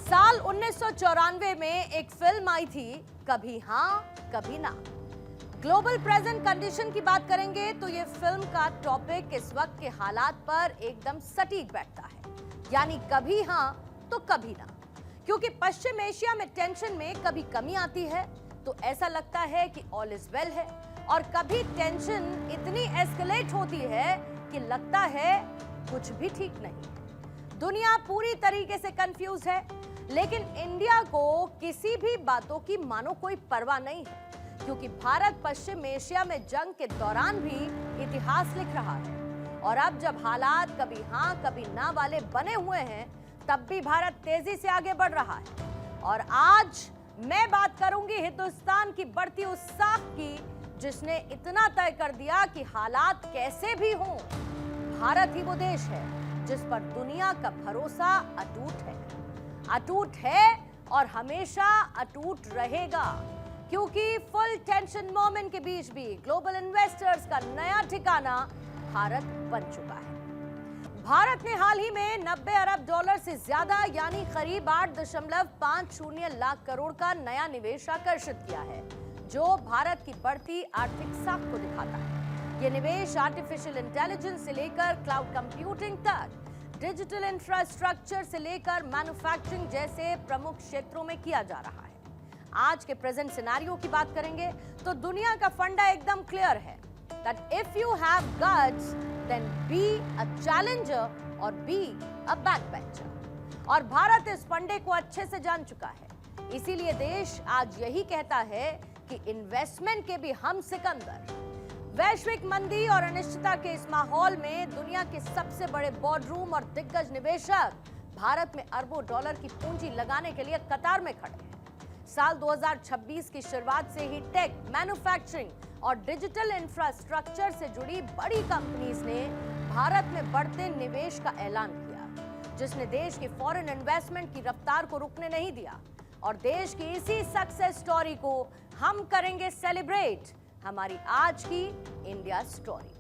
साल 1994 में एक फिल्म आई थी, कभी हां कभी ना। ग्लोबल प्रेजेंट कंडीशन की बात करेंगे तो ये फिल्म का टॉपिक इस वक्त के हालात पर एकदम सटीक बैठता है, यानी कभी हां तो कभी ना। क्योंकि पश्चिम एशिया में टेंशन में कभी कमी आती है तो ऐसा लगता है कि ऑल इज वेल है, और कभी टेंशन इतनी एस्केलेट होती है कि लगता है कुछ भी ठीक नहीं। दुनिया पूरी तरीके से कंफ्यूज है, लेकिन इंडिया को किसी भी बातों की मानो कोई परवाह नहीं है, क्योंकि भारत पश्चिम एशिया में जंग के दौरान भी इतिहास लिख रहा है। और अब जब हालात कभी हां कभी ना वाले बने हुए हैं, तब भी भारत तेजी से आगे बढ़ रहा है। और आज मैं बात करूंगी हिंदुस्तान की बढ़ती उत्साह की, जिसने इतना तय कर दिया कि हालात कैसे भी हों, भारत ही वो देश है जिस पर दुनिया का भरोसा अटूट है और हमेशा अटूट रहेगा। क्योंकि फुल टेंशन मोमेंट के बीच भी ग्लोबल इन्वेस्टर्स का नया ठिकाना भारत बन चुका है। भारत ने हाल ही में 90 अरब डॉलर से ज्यादा यानी करीब 8.50 लाख करोड़ का नया निवेश आकर्षित किया है, जो भारत की बढ़ती आर्थिक साख को दिखाता है। ये निवेश आर्टिफिशियल इंटेलिजेंस से लेकर क्लाउड कंप्यूटिंग तक, डिजिटल इंफ्रास्ट्रक्चर से लेकर मैन्युफैक्चरिंग जैसे प्रमुख क्षेत्रों में किया जा रहा है। आज के प्रेजेंट सिनेरियो की बात करेंगे तो दुनिया का फंडा एकदम क्लियर है, that if you have guts then be a challenger or be a backbencher। और भारत इस फंडे को अच्छे से जान चुका है, इसीलिए देश आज यही कहता है कि इन्वेस्टमेंट के भी हम सिकंदर। वैश्विक मंदी और अनिश्चितता के इस माहौल में दुनिया के सबसे बड़े बोर्डरूम और दिग्गज निवेशक भारत में अरबों डॉलर की पूंजी लगाने के लिए कतार में खड़े हैं। साल 2026 की शुरुआत से ही टेक, मैन्युफैक्चरिंग और डिजिटल इंफ्रास्ट्रक्चर से जुड़ी बड़ी कंपनीज ने भारत में बढ़ते निवेश का ऐलान किया, जिसने देश की फॉरेन इन्वेस्टमेंट की रफ्तार को रुकने नहीं दिया। और देश की इसी सक्सेस स्टोरी को हम करेंगे सेलिब्रेट हमारी आज की इंडिया स्टोरी में।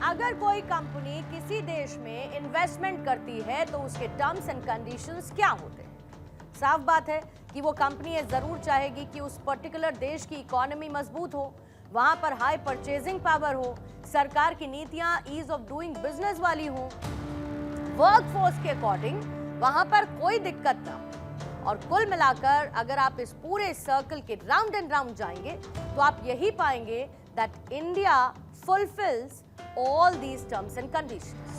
अगर कोई कंपनी किसी देश में इन्वेस्टमेंट करती है तो उसके टर्म्स एंड कंडीशंस क्या होते हैं? साफ बात है कि वो कंपनी ये जरूर चाहेगी कि उस पर्टिकुलर देश की इकोनॉमी मजबूत हो, वहां पर हाई परचेजिंग पावर हो, सरकार की नीतियां ईज ऑफ डूइंग बिजनेस वाली हो, वर्कफोर्स के अकॉर्डिंग वहां पर कोई दिक्कत ना हो। और कुल मिलाकर अगर आप इस पूरे सर्कल के राउंड एंड राउंड जाएंगे तो आप यही पाएंगे that India fulfils all these terms and conditions।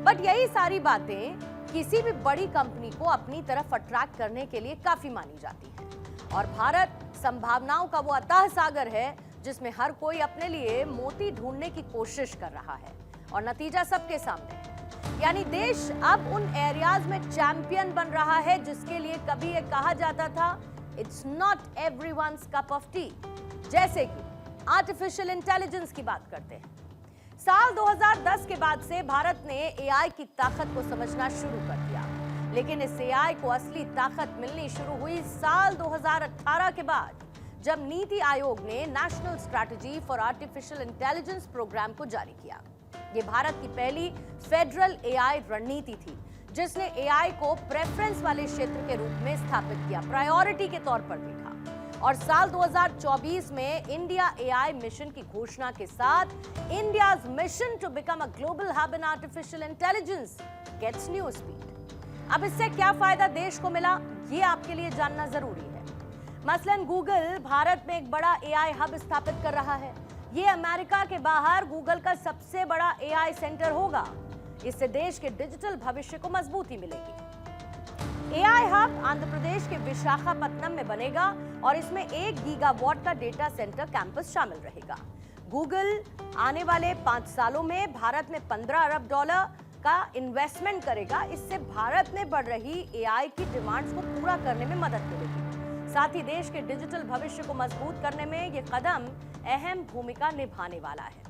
But यही सारी बातें किसी भी बड़ी कंपनी को अपनी तरफ अट्रैक्ट करने के लिए काफी मानी जाती हैं। और भारत संभावनाओं का वो अथाह सागर है जिसमें हर कोई अपने लिए मोती ढूंढने की कोशिश कर रहा है, और नतीजा सबके सामने है। यानी देश अब उन एरियाज में चैंपियन बन रहा है जिसके लिए कभी ये कहा जाता था it's not everyone's cup of T. जैसे कि आर्टिफिशियल इंटेलिजेंस की बात करते हैं। साल 2010 के बाद से भारत ने एआई की ताकत को समझना शुरू कर दिया, लेकिन इस एआई को असली ताकत मिलनी शुरू हुई साल 2018 के बाद, जब नीति आयोग ने national strategy for artificial intelligence programme को जारी किया। ये भारत की पहली फेडरल एआई रणनीति थी, जिसने एआई को प्रेफरेंस वाले क्षेत्र के रूप में स्थापित किया, प्रायोरिटी के तौर पर देखा। और साल 2024 में इंडिया एआई मिशन की घोषणा के साथ India's mission to become a global hub in artificial intelligence gets new speed. अब इससे क्या फायदा देश को मिला, ये आपके लिए जानना जरूरी है। मसलन गूगल भारत में एक बड़ा एआई हब स्थापित कर रहा है। ये अमेरिका के बाहर गूगल का सबसे बड़ा एआई सेंटर होगा। इससे देश के डिजिटल भविष्य को मजबूती मिलेगी। आंध्र प्रदेश के विशाखापत्तनम में बनेगा और इसमें 1 गीगावाट का डेटा सेंटर कैंपस शामिल रहेगा। गूगल आने वाले 5 सालों में भारत में $15 अरब का इन्वेस्टमेंट करेगा। इससे भारत में बढ़ रही एआई की डिमांड्स को पूरा करने में मदद मिलेगी। साथ ही देश के डिजिटल भविष्य को मजबूत करने में यह कदम अहम भूमिका निभाने वाला है।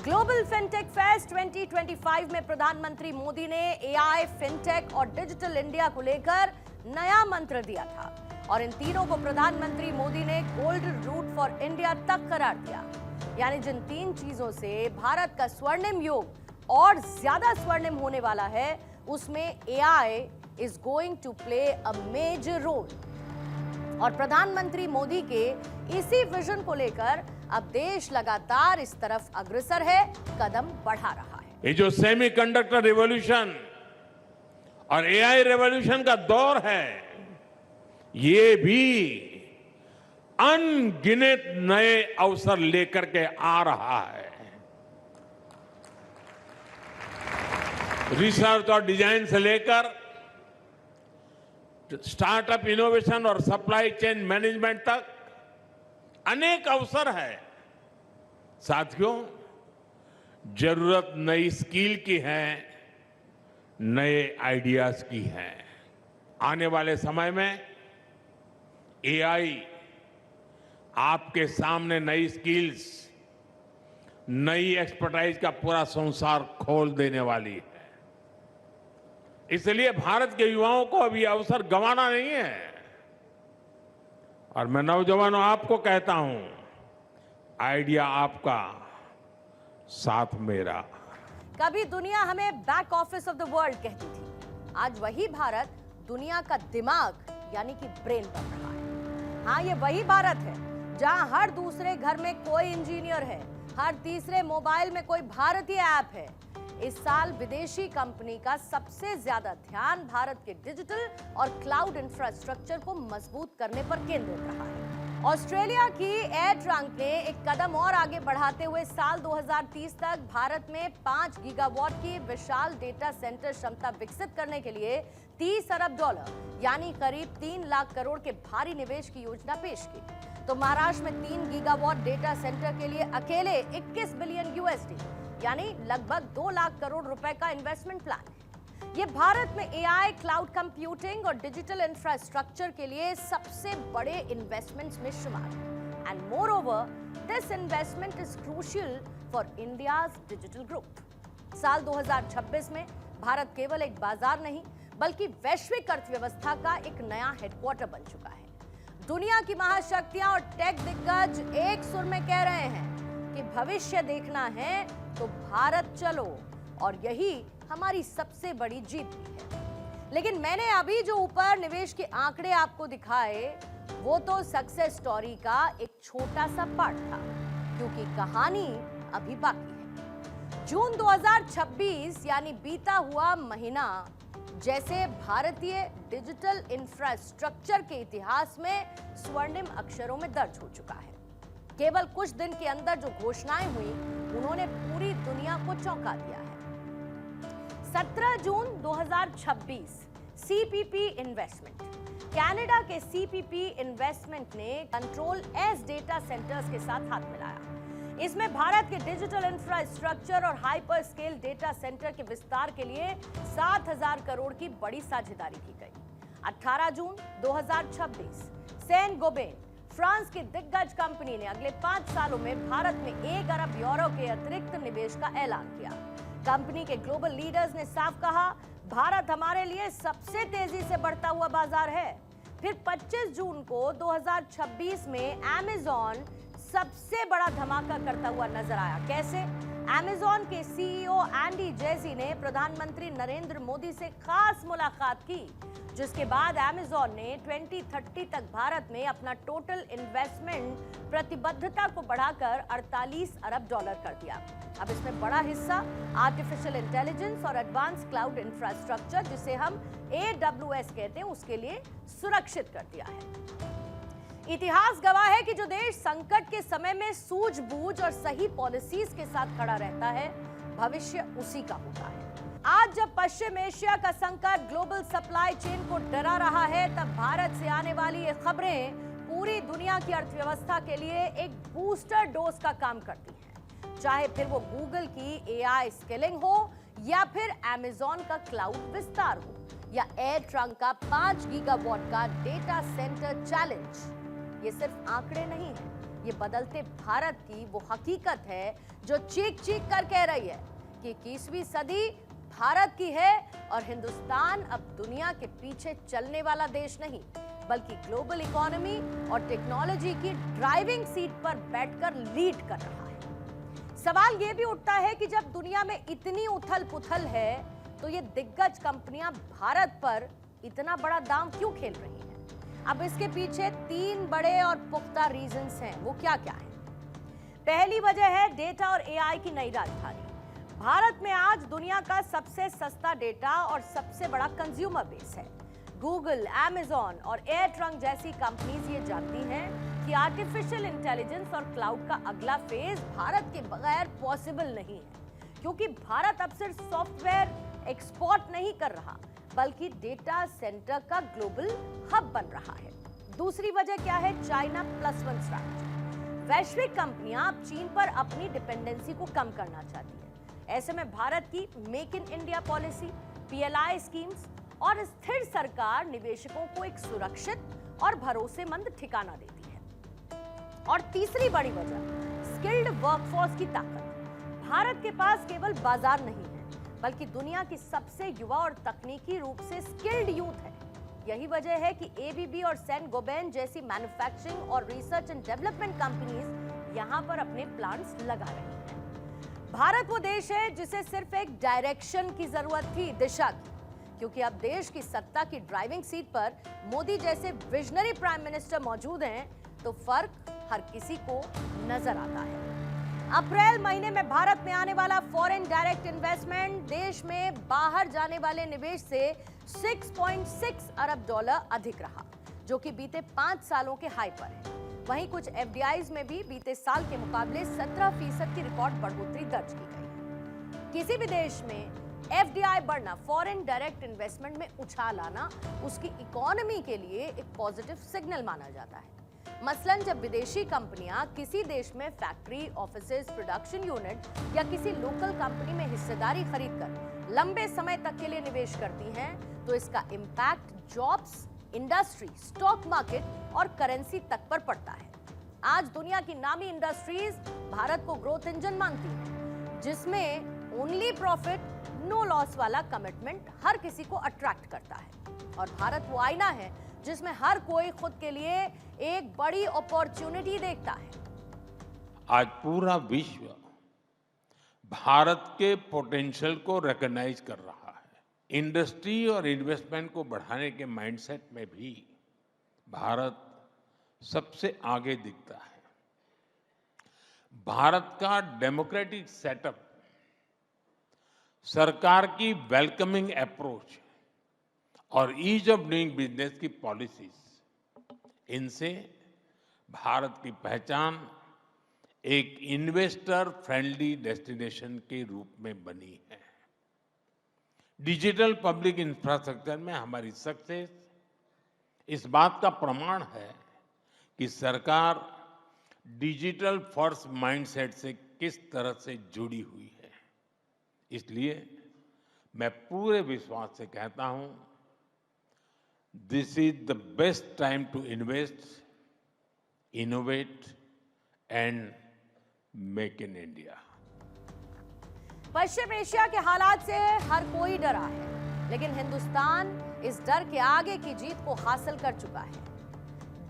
ग्लोबल फिनटेक फेस्ट 2025 में प्रधानमंत्री मोदी ने एआई, फिनटेक और डिजिटल इंडिया को लेकर नया मंत्र दिया था और इन तीनों को प्रधानमंत्री मोदी ने गोल्डन रूट फॉर इंडिया तक करार दिया। यानी जिन 3 चीजों से भारत का स्वर्णिम युग और ज्यादा स्वर्णिम होने वाला है, उसमें AI is going to play a major role. और प्रधानमंत्री मोदी के इसी विजन को लेकर अब देश लगातार इस तरफ अग्रसर है, कदम बढ़ा रहा है। ये जो सेमीकंडक्टर रिवॉल्यूशन और एआई रिवॉल्यूशन का दौर है, ये भी अनगिनत नए अवसर लेकर के आ रहा है। रिसर्च और डिजाइन से लेकर स्टार्टअप इनोवेशन और सप्लाई चेन मैनेजमेंट तक अनेक अवसर है। साथियों, जरूरत नई स्किल की है, नए आइडियाज की है। आने वाले समय में एआई आपके सामने नई स्किल्स, नई एक्सपर्टाइज का पूरा संसार खोल देने वाली है। इसलिए भारत के युवाओं को अभी अवसर गंवाना नहीं है। और मैं नौजवानों आपको कहता हूं, आइडिया आपका, साथ मेरा। कभी दुनिया हमें back office of the world कहती थी, आज वही भारत दुनिया का दिमाग यानी कि ब्रेन बन रहा है। हाँ, ये वही भारत है जहां हर दूसरे घर में कोई इंजीनियर है, हर तीसरे मोबाइल में कोई भारतीय ऐप है। इस साल विदेशी कंपनी का सबसे ज्यादा ध्यान भारत के डिजिटल और क्लाउड इंफ्रास्ट्रक्चर को मजबूत करने पर केंद्रित रहा है। ऑस्ट्रेलिया की एयर ट्रंक ने एक कदम और आगे बढ़ाते हुए साल 2030 तक भारत में 5 गीगावाट की विशाल डेटा सेंटर क्षमता विकसित करने के लिए $30 अरब यानी करीब 3 लाख करोड़ के भारी निवेश की योजना पेश की। तो महाराष्ट्र में 3 गीगावाट डेटा सेंटर के लिए अकेले 21 बिलियन USD यानी लगभग 2 लाख करोड़ रुपए का इन्वेस्टमेंट प्लान है। ये भारत में एआई, क्लाउड कंप्यूटिंग और डिजिटल इंफ्रास्ट्रक्चर के लिए सबसे बड़े इन्वेस्टमेंट्स में शुमार है। And more over, this investment is crucial for India's digital growth. साल 2026 में भारत केवल एक बाजार नहीं बल्कि वैश्विक अर्थव्यवस्था का एक नया हेडक्वार्टर बन चुका है। दुनिया की महाशक्तियां और टेक दिग्गज एक सुर में कह रहे हैं कि भविष्य देखना है तो भारत चलो, और यही हमारी सबसे बड़ी जीत भी है। लेकिन मैंने अभी जो ऊपर निवेश के आंकड़े आपको दिखाए, वो तो सक्सेस स्टोरी का एक छोटा सा पार्ट था, क्योंकि कहानी अभी बाकी है। जून 2026 यानी बीता हुआ महीना जैसे भारतीय डिजिटल इंफ्रास्ट्रक्चर के इतिहास में स्वर्णिम अक्षरों में दर्ज हो चुका है। केवल कुछ दिन के अंदर जो घोषणाएं हुई, उन्होंने पूरी दुनिया को चौंका दिया है। 17 जून 2026 सीपीपी इन्वेस्टमेंट। कनाडा के सीपीपी इन्वेस्टमेंट ने कंट्रोल एस डेटा सेंटर्स के साथ हाथ मिलाया। इसमें भारत के डिजिटल इंफ्रास्ट्रक्चर और हाइपर स्केल डेटा सेंटर के विस्तार के लिए 7,000 करोड़ की बड़ी साझेदारी की गई। 18 जून 2026 सेन गोबेन, फ्रांस की दिग्गज कंपनी ने अगले 5 सालों में भारत में 1 अरब यूरो के अतिरिक्त निवेश का ऐलान किया। कंपनी के ग्लोबल लीडर्स ने साफ कहा, भारत हमारे लिए सबसे तेजी से बढ़ता हुआ बाजार है। फिर 25 जून को 2026 में अमेज़न सबसे बड़ा धमाका करता हुआ नजर आया। कैसे? अमेज़न के सीईओ एंडी जेसी ने प्रधानमंत्री नरेंद्र मोदी से खास मुलाकात की, जिसके बाद अमेज़न ने 2030 तक भारत में अपना टोटल इन्वेस्टमेंट प्रतिबद्धता को बढ़ाकर $48 अरब कर दिया। अब इसमें बड़ा हिस्सा आर्टिफिशियल इंटेलिजेंस और एडवांस क्लाउड इंफ्रास्ट्रक्चर, जिसे हम AWS कहते हैं, उसके लिए सुरक्षित कर दिया है। इतिहास गवाह है कि जो देश संकट के समय में सूझबूझ और सही पॉलिसीज के साथ खड़ा रहता है, भविष्य उसी का होता है। आज जब पश्चिम एशिया का संकट ग्लोबल सप्लाई चेन को डरा रहा है, तब भारत से आने वाली ये खबरें पूरी दुनिया की अर्थव्यवस्था के लिए एक बूस्टर डोज का काम करती हैं। चाहे फिर वो गूगल की एआई स्किलिंग हो, या फिर अमेज़न का क्लाउड विस्तार हो, या एयर ट्रंक का 5 गीगावाट का डेटा सेंटर चैलेंज। ये सिर्फ आंकड़े नहीं हैं, ये बदलते भारत की वो हकीकत है जो चीख चीख कर कह रही है कि 21वीं सदी भारत की है और हिंदुस्तान अब दुनिया के पीछे चलने वाला देश नहीं, बल्कि ग्लोबल इकोनॉमी और टेक्नोलॉजी की ड्राइविंग सीट पर बैठकर लीड कर रहा है। सवाल यह भी उठता है कि जब दुनिया में इतनी उथल-पुथल है, तो ये दिग्गज कंपनियां भारत पर इतना बड़ा दांव क्यों खेल रही हैं? अब इसके पीछे 3 बड़े और पुख्ता रीजंस हैं। वो क्या-क्या है? पहली वजह है डेटा और एआई की नई राजधानी। भारत में आज दुनिया का सबसे सस्ता डेटा और सबसे बड़ा कंज्यूमर बेस है। गूगल, अमेज़न और एयर ट्रंक जैसी कंपनीज ये जानती हैं कि आर्टिफिशियल इंटेलिजेंस और क्लाउड का अगला फेज भारत के बगैर पॉसिबल नहीं है, क्योंकि भारत अब सिर्फ सॉफ्टवेयर एक्सपोर्ट नहीं कर रहा, बल्कि डेटा सेंटर का ग्लोबल हब बन रहा है। दूसरी वजह क्या है? China +1 strategy. वैश्विक कंपनियां अब चीन पर अपनी डिपेंडेंसी को कम करना चाहती हैं। ऐसे में भारत की make in India policy, PLI schemes और स्थिर सरकार निवेशकों को एक सुरक्षित और भरोसेमंद ठिकाना देती है। और तीसरी बड़ी वजह, स्किल्ड वर्कफोर्स की ताकत। भारत के पास केवल बाजार नहीं है, बल्कि दुनिया की सबसे युवा और तकनीकी रूप से स्किल्ड यूथ है। यही वजह है कि एबीबी और सेंट गोबेन जैसी मैन्युफैक्चरिंग और रिसर्च एंड डेवलपमेंट कंपनीज यहां पर अपने प्लांट्स लगा रही हैं। भारत वो देश है जिसे सिर्फ एक डायरेक्शन की जरूरत थी, दिशा की, क्योंकि अब देश की सत्ता की ड्राइविंग सीट पर मोदी जैसे विजनरी प्राइम मिनिस्टर मौजूद हैं, तो फर्क हर किसी को नजर आता है। अप्रैल महीने में भारत में आने वाला फॉरेन डायरेक्ट इन्वेस्टमेंट देश में बाहर जाने वाले निवेश से 6.6 अरब डॉलर अधिक रहा, जो कि बीते 5 सालों के हाई पर है। वहीं कुछ एफडीआईज में भी बीते साल के मुकाबले 17% की रिकॉर्ड बढ़ोतरी दर्ज की गई है। किसी भी देश में एफडीआई बढ़ना, फॉरेन डायरेक्ट इन्वेस्टमेंट में उछाल आना, उसकी इकोनॉमी के लिए एक पॉजिटिव सिग्नल माना जाता है। मसलन जब विदेशी कंपनियां किसी देश में फैक्ट्री, ऑफिसेज, प्रोडक्शन यूनिट या किसी लोकल कंपनी में हिस्सेदारी खरीदकर लंबे समय तक के लिए निवेश करती हैं, तो इसका impact jobs, industry, stock market और करेंसी तक पर पड़ता है। आज दुनिया की नामी इंडस्ट्रीज भारत को ग्रोथ इंजन मानती हैं, जिसमें ओनली प्रॉफिट नो लॉस वाला कमिटमेंट हर किसी को अट्रैक्ट करता है। और भारत वो आईना है जिसमें हर कोई खुद के लिए एक बड़ी अपॉर्चुनिटी देखता है। आज पूरा विश्व भारत के पोटेंशियल को रिकॉग्नाइज कर रहा है। इंडस्ट्री और इन्वेस्टमेंट को बढ़ाने के माइंडसेट में भी भारत सबसे आगे दिखता है। भारत का डेमोक्रेटिक सेटअप, सरकार की वेलकमिंग अप्रोच और ईज ऑफ डूइंग बिजनेस की पॉलिसीज, इनसे भारत की पहचान एक इन्वेस्टर फ्रेंडली डेस्टिनेशन के रूप में बनी है। डिजिटल पब्लिक इंफ्रास्ट्रक्चर में हमारी सक्सेस इस बात का प्रमाण है कि सरकार डिजिटल फर्स्ट माइंडसेट से किस तरह से जुड़ी हुई है। इसलिए मैं पूरे विश्वास से कहता हूं, this is the best time to invest, innovate and make in India. पश्चिम एशिया के हालात से हर कोई डरा है, लेकिन हिंदुस्तान इस डर के आगे की जीत को हासिल कर चुका है।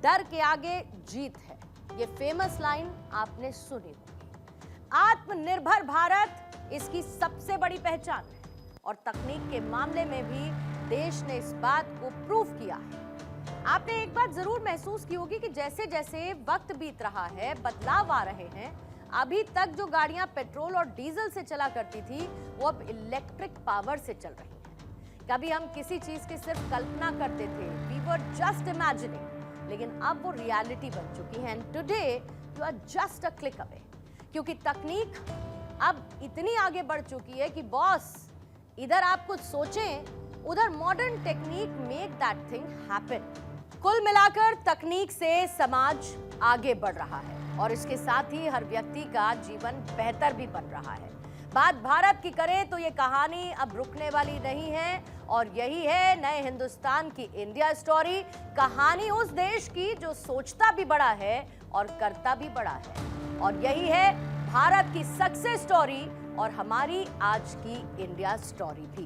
डर के आगे जीत है, ये फेमस लाइन आपने सुनी होगी। आत्मनिर्भर भारत इसकी सबसे बड़ी पहचान है और तकनीक के मामले में भी देश ने इस बात को प्रूव किया है। आपने एक बात जरूर महसूस की होगी कि जैसे जैसे वक्त बीत रहा है, बदलाव आ रहे हैं। अभी तक जो गाड़ियां पेट्रोल और डीजल से चला करती थी, वो अब इलेक्ट्रिक पावर से चल रही हैं। कभी हम किसी चीज की सिर्फ कल्पना करते थे, वी वर जस्ट इमेजिनिंग, लेकिन अब वो रियलिटी बन चुकी है। And today you are just a click away, क्योंकि तकनीक अब इतनी आगे बढ़ चुकी है कि बॉस इधर आप कुछ सोचें, उधर modern technique make that thing happen. कुल मिलाकर तकनीक से समाज आगे बढ़ रहा है और इसके साथ ही हर व्यक्ति का जीवन बेहतर भी बन रहा है। बात भारत की करें तो ये कहानी अब रुकने वाली नहीं है और यही है नए हिंदुस्तान की इंडिया स्टोरी। कहानी उस देश की जो सोचता भी बड़ा है और करता भी बड़ा है, और यही है भारत की सक्सेस स्टोरी और हमारी आज की इंडिया स्टोरी भी।